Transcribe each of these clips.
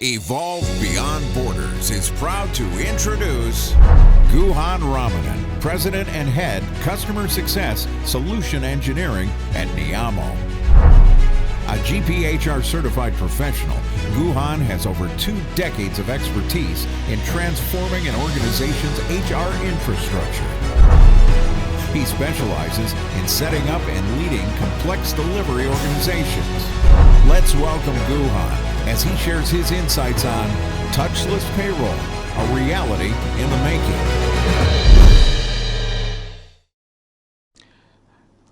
Evolve Beyond Borders is proud to introduce Guhan Ramanan, President and Head, Customer Success, Solution Engineering at Neeyamo. A GPHR certified professional, Guhan has over 2 decades of expertise in transforming an organization's HR infrastructure. He specializes in setting up and leading complex delivery organizations. Let's welcome Guhan as he shares his insights on Touchless Payroll, a reality in the making.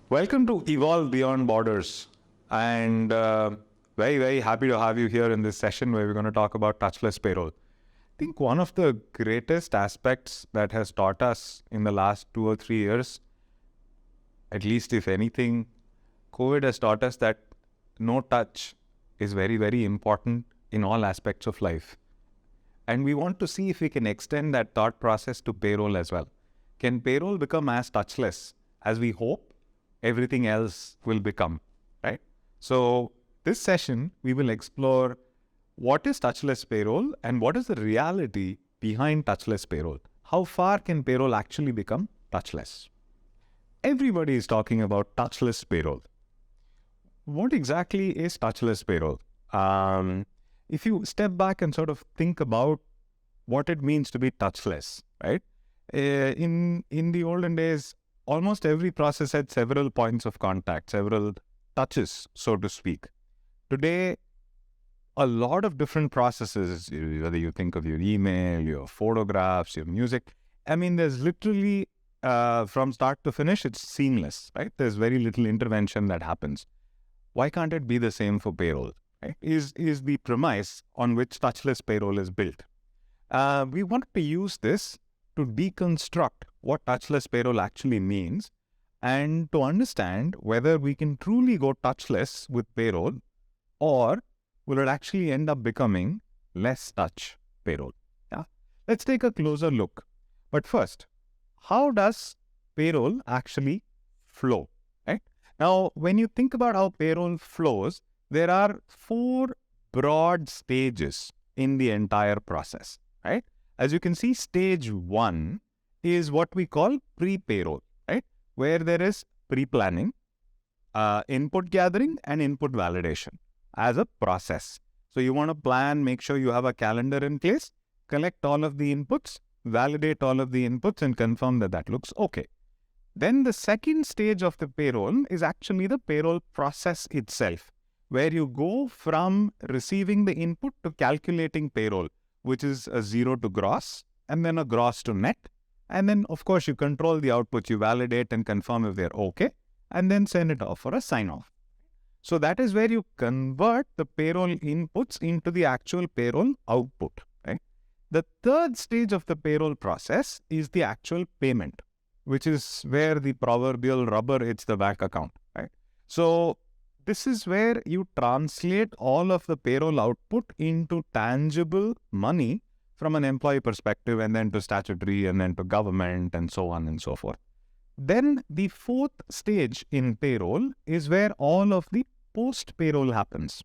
Welcome to Evolve Beyond Borders, and very happy to have you here in this session where we're going to talk about touchless payroll. I think one of the greatest aspects that has taught us in the last 2 or 3 years, at least if anything, COVID has taught us that no touch is very important in all aspects of life. And we want to see if we can extend that thought process to payroll as well. Can payroll become as touchless as we hope everything else will become, right? So this session, we will explore what is touchless payroll and what is the reality behind touchless payroll. How far can payroll actually become touchless? Everybody is talking about touchless payroll. What exactly is touchless payroll? If you step back and sort of think about what it means to be touchless, right? In the olden days, almost every process had several points of contact, several touches, so to speak. Today, a lot of different processes, whether you think of your email, your photographs, your music, there's literally, from start to finish, it's seamless, right? There's very little intervention that happens. Why can't it be the same for payroll? Right? Is the premise on which touchless payroll is built. We want to use this to deconstruct what touchless payroll actually means and to understand whether we can truly go touchless with payroll or will it actually end up becoming less touch payroll. Yeah? Let's take a closer look. But first, how does payroll actually flow? Right? Now, when you think about how payroll flows, there are 4 broad stages in the entire process, right? As you can see, stage 1 is what we call pre-payroll, right? Where there is pre-planning, input gathering and input validation as a process. So you want to plan, make sure you have a calendar in place, collect all of the inputs, validate all of the inputs and confirm that that looks okay. Then the second stage of the payroll is actually the payroll process itself, where you go from receiving the input to calculating payroll, which is a 0 to gross and then a gross to net. And then, of course, you control the output, you validate and confirm if they're okay, and then send it off for a sign-off. So that is where you convert the payroll inputs into the actual payroll output, right? The third stage of the payroll process is the actual payment, which is where the proverbial rubber hits the bank account, right? So this is where you translate all of the payroll output into tangible money from an employee perspective and then to statutory and then to government and so on and so forth. Then the fourth stage in payroll is where all of the post-payroll happens.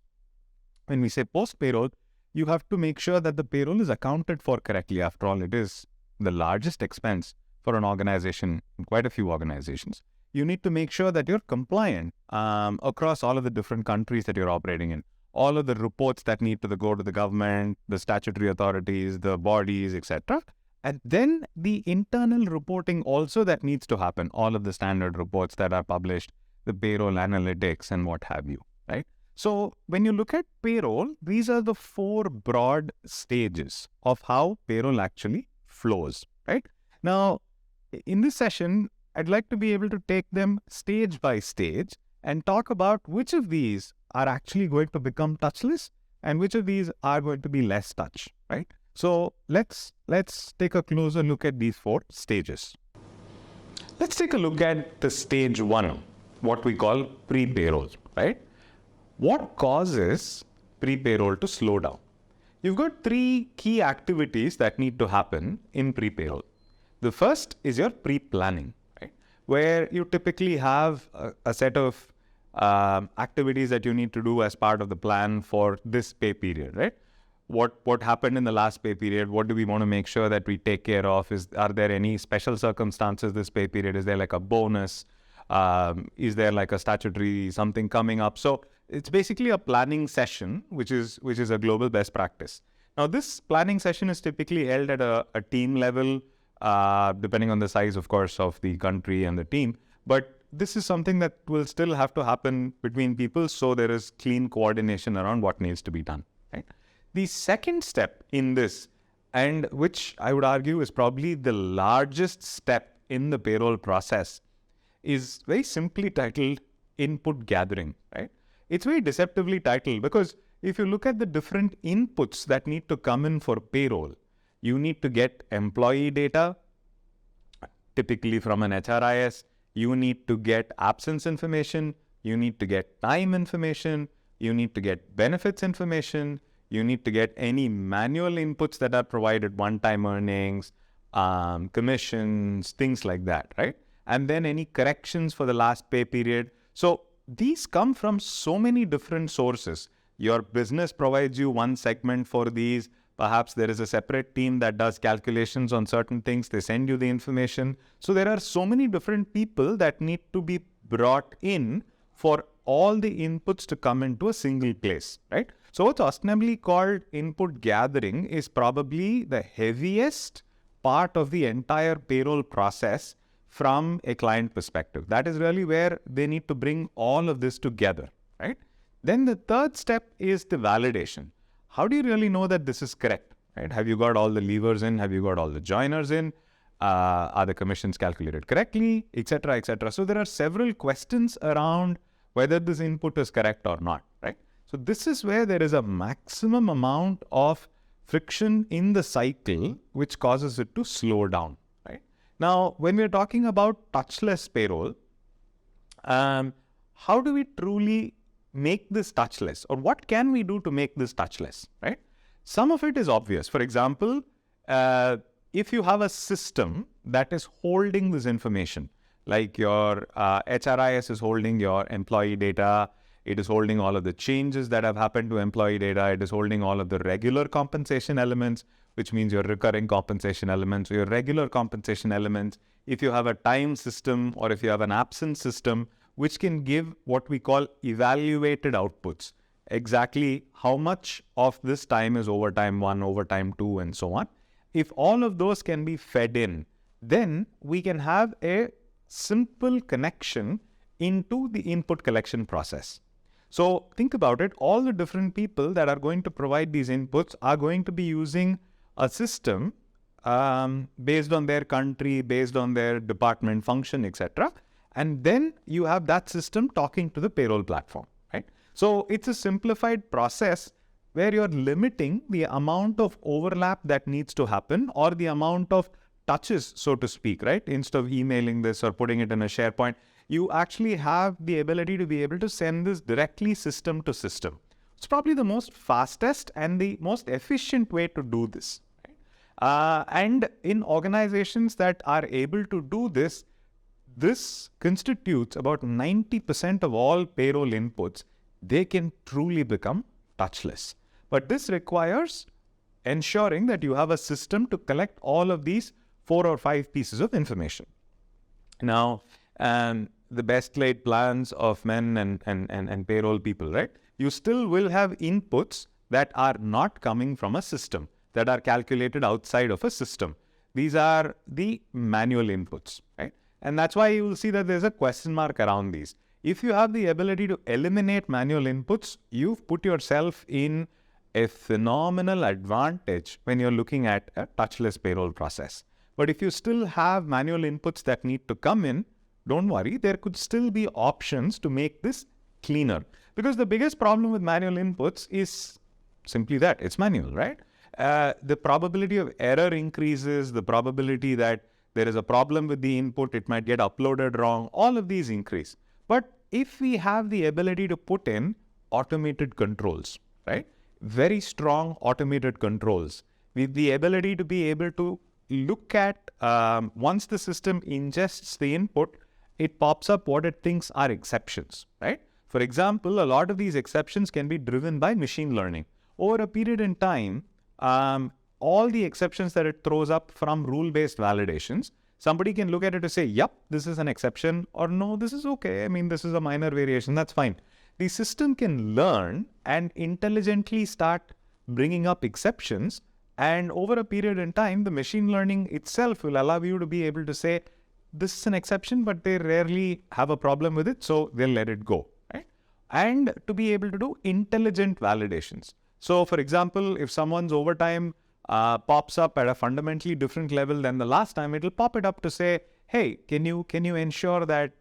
When we say post-payroll, you have to make sure that the payroll is accounted for correctly. After all, it is the largest expense for an organization, quite a few organizations. You need to make sure that you're compliant across all of the different countries that you're operating in. All of the reports that need to go to the government, the statutory authorities, the bodies, etc. And then the internal reporting also that needs to happen. All of the standard reports that are published, the payroll analytics and what have you, right? So when you look at payroll, these are the 4 broad stages of how payroll actually flows, right? Now, in this session, I'd like to be able to take them stage by stage and talk about which of these are actually going to become touchless and which of these are going to be less touch, right? So let's take a closer look at these 4 stages. Let's take a look at the stage 1, what we call pre-payroll, right? What causes pre-payroll to slow down? You've got 3 key activities that need to happen in pre-payroll. The first is your pre-planning, right? Where you typically have a set of activities that you need to do as part of the plan for this pay period, right? what happened in the last pay period, what do we want to make sure that we take care of, are there any special circumstances this pay period, is there like a bonus, is there like a statutory something coming up. So it's basically a planning session, which is a global best practice. Now this planning session is typically held at a team level, depending on the size, of course, of the country and the team. But this is something that will still have to happen between people, so there is clean coordination around what needs to be done. Right? The second step in this, and which I would argue is probably the largest step in the payroll process, is very simply titled input gathering. Right? It's very deceptively titled because if you look at the different inputs that need to come in for payroll, you need to get employee data, typically from an HRIS. You need to get absence information, you need to get time information, you need to get benefits information, you need to get any manual inputs that are provided, one-time earnings, commissions, things like that, right? And then any corrections for the last pay period. So these come from so many different sources. Your business provides you one segment for these. Perhaps there is a separate team that does calculations on certain things. They send you the information. So there are so many different people that need to be brought in for all the inputs to come into a single place, right? So what's ostensibly called input gathering is probably the heaviest part of the entire payroll process from a client perspective. That is really where they need to bring all of this together, right? Then the third step is the validation. How do you really know that this is correct? Right? Have you got all the levers in? Have you got all the joiners in? Are the commissions calculated correctly? Etc. etc. So there are several questions around whether this input is correct or not. Right? So this is where there is a maximum amount of friction in the cycle, which causes it to slow down. Right? Now, when we're talking about touchless payroll, how do we truly make this touchless, or what can we do to make this touchless, right? Some of it is obvious. For example, if you have a system that is holding this information, like your HRIS is holding your employee data, it is holding all of the changes that have happened to employee data, it is holding all of the regular compensation elements, which means your recurring compensation elements, or your regular compensation elements. If you have a time system or if you have an absence system, which can give what we call evaluated outputs, exactly how much of this time is overtime 1, overtime 2, and so on. If all of those can be fed in, then we can have a simple connection into the input collection process. So think about it, all the different people that are going to provide these inputs are going to be using a system based on their country, based on their department function, etc. And then you have that system talking to the payroll platform, right? So it's a simplified process where you're limiting the amount of overlap that needs to happen, or the amount of touches, so to speak, right? Instead of emailing this or putting it in a SharePoint, you actually have the ability to be able to send this directly system to system. It's probably the most fastest and the most efficient way to do this. Right? And in organizations that are able to do this, this constitutes about 90% of all payroll inputs. They can truly become touchless. But this requires ensuring that you have a system to collect all of these 4 or 5 pieces of information. Now, the best laid plans of men and payroll people, right? You still will have inputs that are not coming from a system, that are calculated outside of a system. These are the manual inputs, right? And that's why you will see that there's a question mark around these. If you have the ability to eliminate manual inputs, you've put yourself in a phenomenal advantage when you're looking at a touchless payroll process. But if you still have manual inputs that need to come in, don't worry, there could still be options to make this cleaner. Because the biggest problem with manual inputs is simply that, it's manual, right? The probability of error increases, the probability that there is a problem with the input, it might get uploaded wrong, all of these increase. But if we have the ability to put in automated controls, right? Very strong automated controls, with the ability to be able to look at, once the system ingests the input, it pops up what it thinks are exceptions, right? For example, a lot of these exceptions can be driven by machine learning. over a period in time, all the exceptions that it throws up from rule-based validations, somebody can look at it and say, yep, this is an exception, or no, this is okay. I mean, this is a minor variation, that's fine. The system can learn and intelligently start bringing up exceptions, and over a period in time, the machine learning itself will allow you to be able to say, this is an exception, but they rarely have a problem with it, so they'll let it go, right? And to be able to do intelligent validations. So for example, if someone's overtime pops up at a fundamentally different level than the last time, it'll pop it up to say, hey, can you ensure that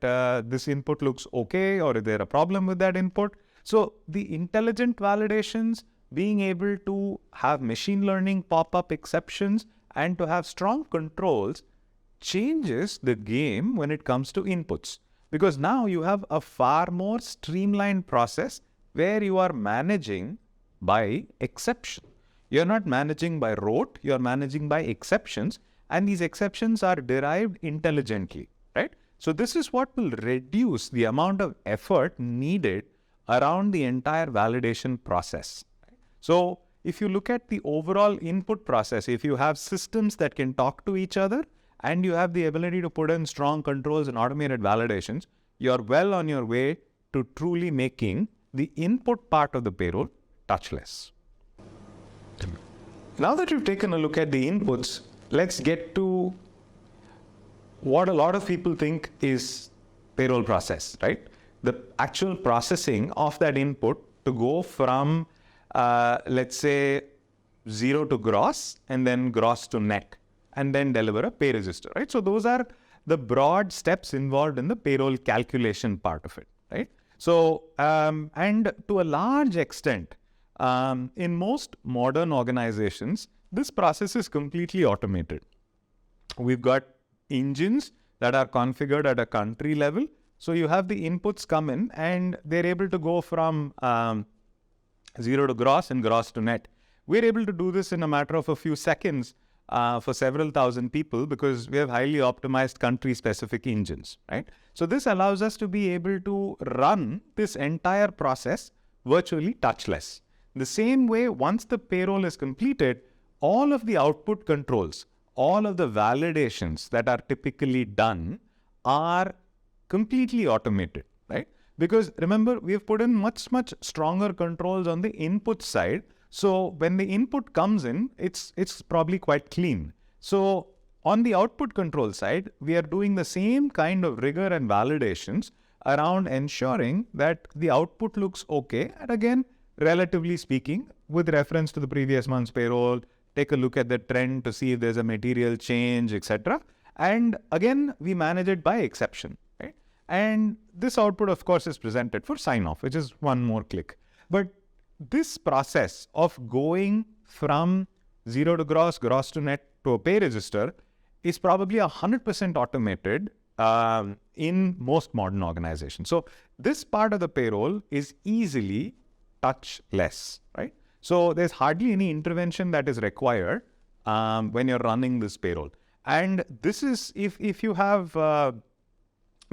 this input looks okay, or is there a problem with that input? So the intelligent validations, being able to have machine learning pop up exceptions and to have strong controls changes the game when it comes to inputs. Because now you have a far more streamlined process where you are managing by exception. You're not managing by rote, you're managing by exceptions, and these exceptions are derived intelligently, right? So this is what will reduce the amount of effort needed around the entire validation process. So if you look at the overall input process, if you have systems that can talk to each other and you have the ability to put in strong controls and automated validations, you're well on your way to truly making the input part of the payroll touchless. Now that you've taken a look at the inputs, let's get to what a lot of people think is payroll process, right? The actual processing of that input to go from, let's say, 0 to gross, and then gross to net, and then deliver a pay register, right? So those are the broad steps involved in the payroll calculation part of it, right? So, and to a large extent, in most modern organizations, this process is completely automated. We've got engines that are configured at a country level. So you have the inputs come in and they're able to go from 0 to gross and gross to net. We're able to do this in a matter of a few seconds for several thousand people because we have highly optimized country-specific engines, right? So this allows us to be able to run this entire process virtually touchless. The same way, once the payroll is completed, all of the output controls, all of the validations that are typically done are completely automated, right? Because remember, we have put in much stronger controls on the input side. So when the input comes in, it's probably quite clean. So on the output control side, we are doing the same kind of rigor and validations around ensuring that the output looks okay. And again, relatively speaking, with reference to the previous month's payroll, take a look at the trend to see if there's a material change, etc. And again, we manage it by exception, right? And this output, of course, is presented for sign-off, which is one more click. But this process of going from 0 to gross, gross to net to a pay register is probably 100% automated in most modern organizations. So this part of the payroll is easily touchless, right? So there's hardly any intervention that is required when you're running this payroll. And this is, if you have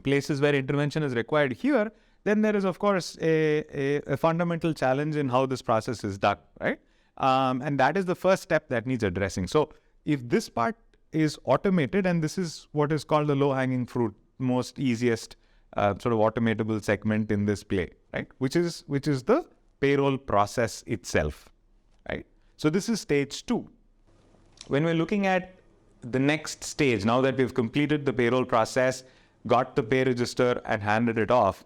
places where intervention is required here, then there is, of course, a fundamental challenge in how this process is done, right? And that is the first step that needs addressing. So if this part is automated, and this is what is called the low-hanging fruit, most easiest sort of automatable segment in this play, right? Which is the payroll process itself, right? So this is stage 2. When we're looking at the next stage, now that we've completed the payroll process, got the pay register and handed it off,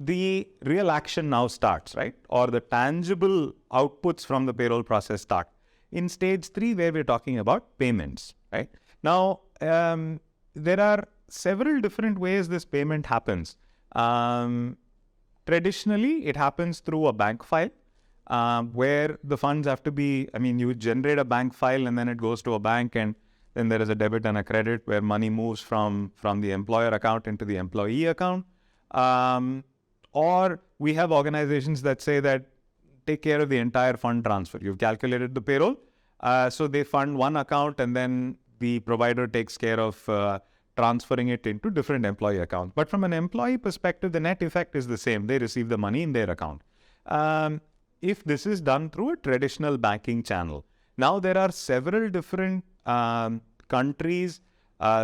the real action now starts, right? Or the tangible outputs from the payroll process start. In stage 3, where we're talking about payments, right? Now, there are several different ways this payment happens. Traditionally, it happens through a bank file where the funds have to be, you generate a bank file and then it goes to a bank, and then there is a debit and a credit where money moves from the employer account into the employee account. Or we have organizations that say that take care of the entire fund transfer. You've calculated the payroll, so they fund one account and then the provider takes care of transferring it into different employee accounts. But from an employee perspective, the net effect is the same. They receive the money in their account. if this is done through a traditional banking channel. Now, there are several different countries,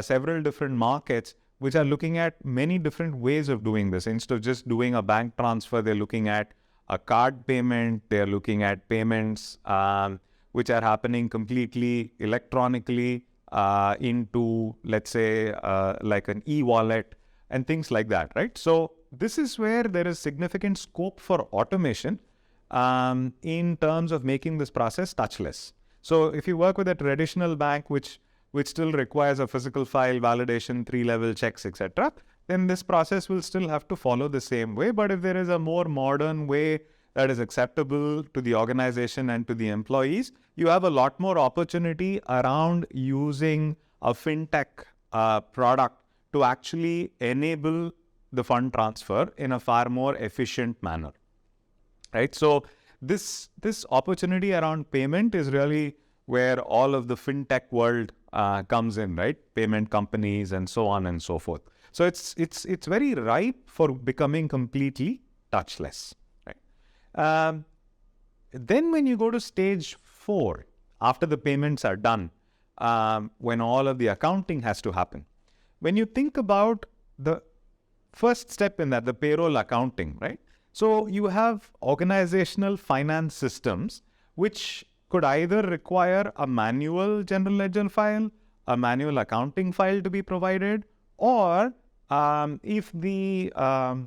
several different markets which are looking at many different ways of doing this. Instead of just doing a bank transfer, they're looking at a card payment, they're looking at payments which are happening completely electronically into, let's say, like an e-wallet and things like that, right? So this is where there is significant scope for automation in terms of making this process touchless. So if you work with a traditional bank, which still requires a physical file validation, 3-level checks, etc., then this process will still have to follow the same way. But if there is a more modern way that is acceptable to the organization and to the employees, you have a lot more opportunity around using a fintech product to actually enable the fund transfer in a far more efficient manner, right? So this opportunity around payment is really where all of the fintech world comes in, right? Payment companies and so on and so forth. So it's very ripe for becoming completely touchless, right? Then when you go to stage 4, after the payments are done, when all of the accounting has to happen, when you think about the first step in that, the payroll accounting, right? So you have organizational finance systems which could either require a manual general ledger file, a manual accounting file to be provided, or if the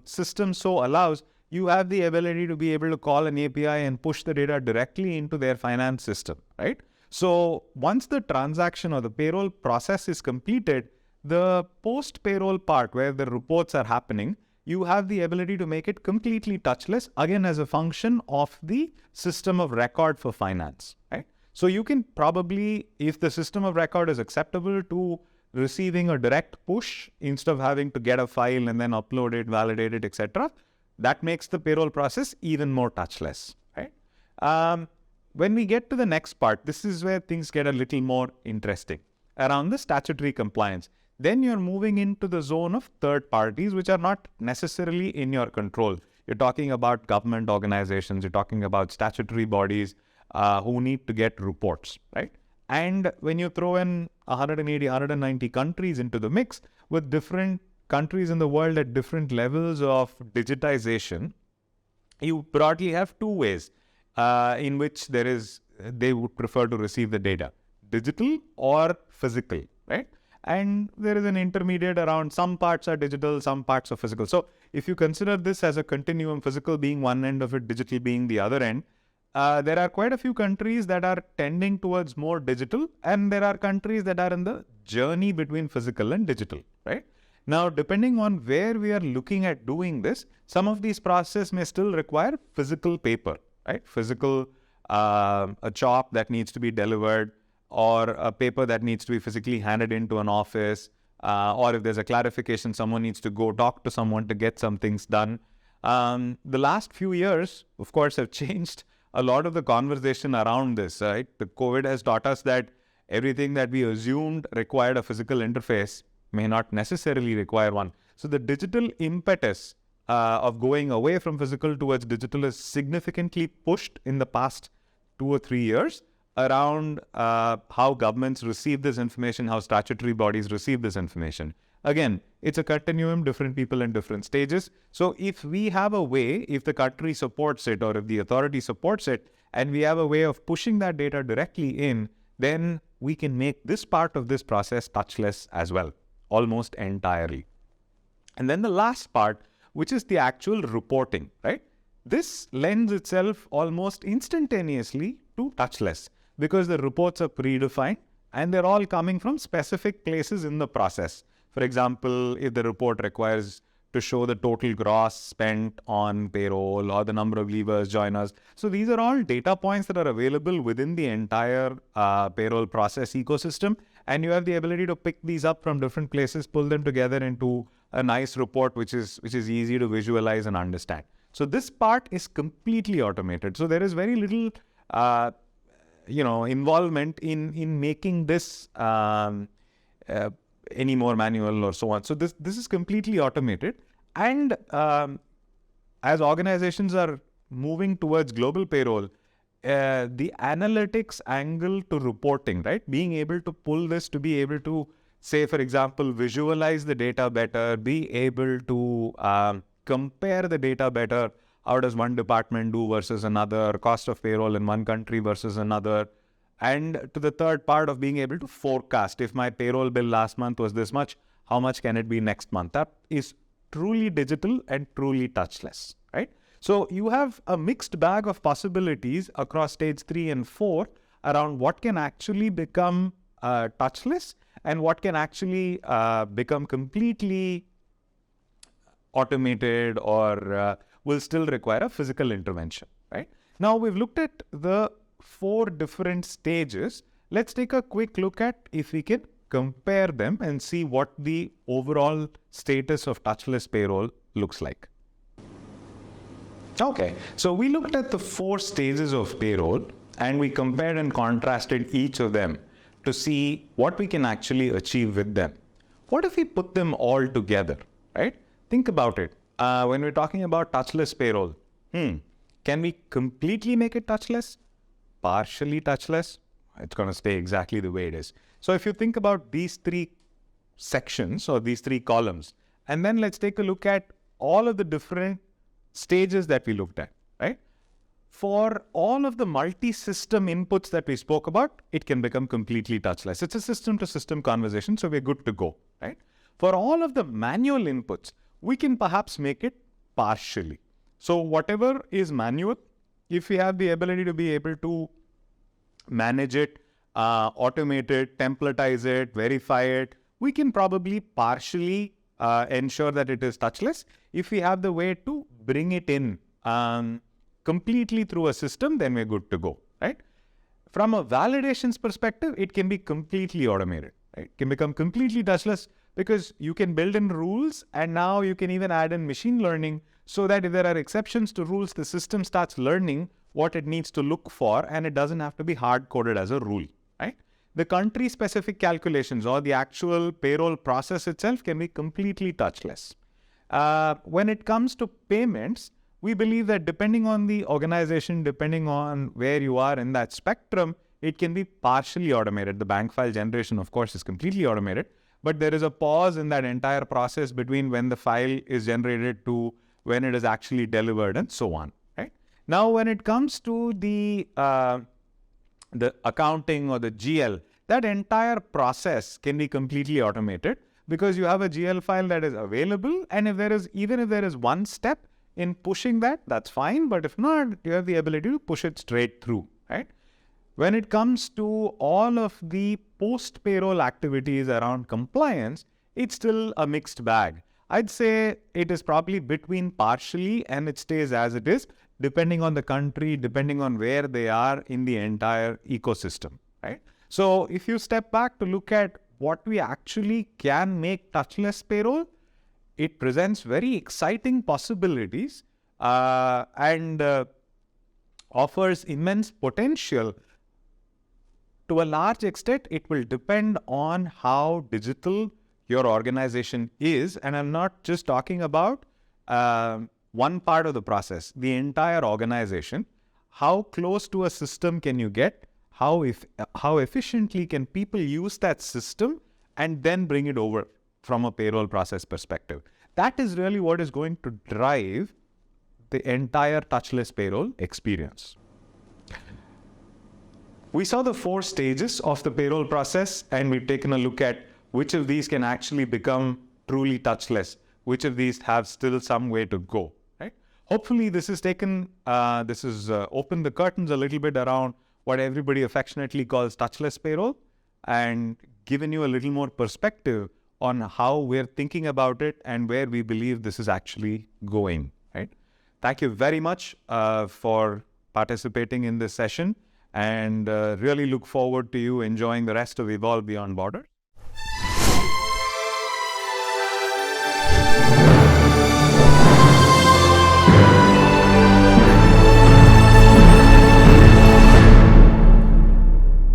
system so allows, you have the ability to be able to call an API and push the data directly into their finance system, right? So once the transaction or the payroll process is completed, the post-payroll part where the reports are happening, you have the ability to make it completely touchless, again as a function of the system of record for finance, right? So you can probably, if the system of record is acceptable to receiving a direct push instead of having to get a file and then upload it, validate it, etc., that makes the payroll process even more touchless, right? When we get to the next part, this is where things get a little more interesting around the statutory compliance. Then you're moving into the zone of third parties, which are not necessarily in your control. You're talking about government organizations, you're talking about statutory bodies who need to get reports, right? And when you throw in 180, 190 countries into the mix with different countries in the world at different levels of digitization, you broadly have two ways in which they would prefer to receive the data, digital or physical, right? And there is an intermediate around some parts are digital, some parts are physical. So if you consider this as a continuum, physical being one end of it, digital being the other end, there are quite a few countries that are tending towards more digital, and there are countries that are in the journey between physical and digital, right? Now, depending on where we are looking at doing this, some of these processes may still require physical paper, right? Physical, a chop that needs to be delivered, or a paper that needs to be physically handed into an office, or if there's a clarification, someone needs to go talk to someone to get some things done. The last few years, of course, have changed a lot of the conversation around this, right? The COVID has taught us that everything that we assumed required a physical interface may not necessarily require one. So the digital impetus of going away from physical towards digital is significantly pushed in the past 2 or 3 years around how governments receive this information, how statutory bodies receive this information. Again, it's a continuum, different people in different stages. So if we have a way, if the country supports it or if the authority supports it, and we have a way of pushing that data directly in, then we can make this part of this process touchless as well, almost entirely. And then the last part, which is the actual reporting, right? This lends itself almost instantaneously to touchless because the reports are predefined and they're all coming from specific places in the process. For example, if the report requires to show the total gross spent on payroll or the number of leavers, joiners. So these are all data points that are available within the entire payroll process ecosystem. And you have the ability to pick these up from different places, pull them together into a nice report, which is easy to visualize and understand. So this part is completely automated. So there is very little, involvement in making this any more manual or so on. So this is completely automated. And as organizations are moving towards global payroll, the analytics angle to reporting, right? Being able to pull this to be able to, say, for example, visualize the data better, be able to compare the data better. How does one department do versus another, cost of payroll in one country versus another. And to the third part of being able to forecast, if my payroll bill last month was this much, how much can it be next month? That is truly digital and truly touchless, right? So you have a mixed bag of possibilities across stage 3 and 4 around what can actually become touchless and what can actually become completely automated or will still require a physical intervention, right? Now we've looked at the 4 different stages. Let's take a quick look at if we can compare them and see what the overall status of touchless payroll looks like. Okay, so we looked at the 4 stages of payroll and we compared and contrasted each of them to see what we can actually achieve with them. What if we put them all together, right? Think about it. When we're talking about touchless payroll, can we completely make it touchless? Partially touchless? It's going to stay exactly the way it is. So if you think about these 3 sections or these 3 columns, and then let's take a look at all of the different stages that we looked at, right? For all of the multi-system inputs that we spoke about, it can become completely touchless. It's a system-to-system conversation, so we're good to go, right? For all of the manual inputs, we can perhaps make it partially. So whatever is manual, if we have the ability to be able to manage it, automate it, templatize it, verify it, we can probably partially ensure that it is touchless. If we have the way to bring it in completely through a system, then we're good to go, right? From a validations perspective, it can be completely automated, right? It can become completely touchless because you can build in rules and now you can even add in machine learning so that if there are exceptions to rules, the system starts learning what it needs to look for and it doesn't have to be hard-coded as a rule, right? The country-specific calculations or the actual payroll process itself can be completely touchless. When it comes to payments, we believe that depending on the organization, depending on where you are in that spectrum, it can be partially automated. The bank file generation, of course, is completely automated, but there is a pause in that entire process between when the file is generated to when it is actually delivered and so on, right? Now, when it comes to the accounting or the GL, that entire process can be completely automated because you have a GL file that is available, and even if there is one step in pushing that, that's fine, but if not, you have the ability to push it straight through, right? When it comes to all of the post-payroll activities around compliance, it's still a mixed bag. I'd say it is probably between partially and it stays as it is, depending on the country, depending on where they are in the entire ecosystem, right? So if you step back to look at what we actually can make touchless payroll, it presents very exciting possibilities and offers immense potential. To a large extent, it will depend on how digital your organization is. And I'm not just talking about one part of the process, the entire organization. How close to a system can you get? How efficiently can people use that system and then bring it over from a payroll process perspective? That is really what is going to drive the entire touchless payroll experience. We saw the 4 stages of the payroll process, and we've taken a look at which of these can actually become truly touchless, which of these have still some way to go, right? Hopefully this has opened the curtains a little bit around what everybody affectionately calls touchless payroll and given you a little more perspective on how we're thinking about it and where we believe this is actually going, right? Thank you very much for participating in this session, and really look forward to you enjoying the rest of Evolve Beyond Borders.